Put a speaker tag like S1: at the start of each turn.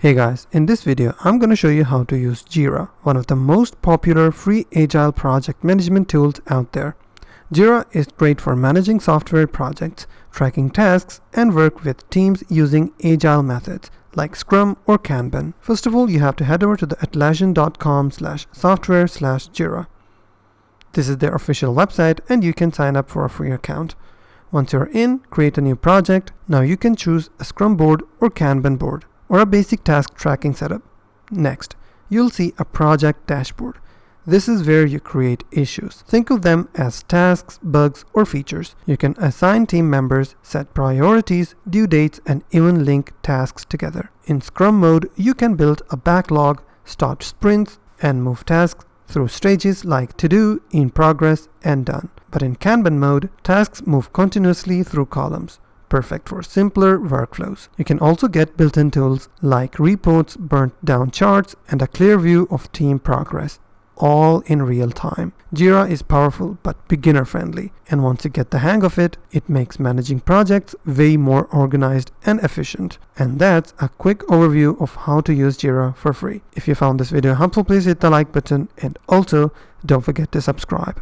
S1: Hey guys, in this video I'm going to show you how to use JIRA, one of the most popular free agile project management tools out there. JIRA is great for managing software projects, tracking tasks, and work with teams using agile methods like Scrum or Kanban. First of all, you have to head over to the atlassian.com/software/JIRA. This is their official website and you can sign up for a free account. Once you're in, create a new project. Now you can choose a Scrum board or Kanban board, or a basic task tracking setup. Next, you'll see a project dashboard. This is where you create issues. Think of them as tasks, bugs, or features. You can assign team members, set priorities, due dates, and even link tasks together. In Scrum mode, you can build a backlog, start sprints, and move tasks through stages like to do, in progress, and done. But in Kanban mode, tasks move continuously through columns. Perfect for simpler workflows. You can also get built-in tools like reports, burnt down charts, and a clear view of team progress, all in real time. JIRA is powerful but beginner friendly, and once you get the hang of it, it makes managing projects way more organized and efficient. And that's a quick overview of how to use JIRA for free. If you found this video helpful, please hit the like button and also don't forget to subscribe.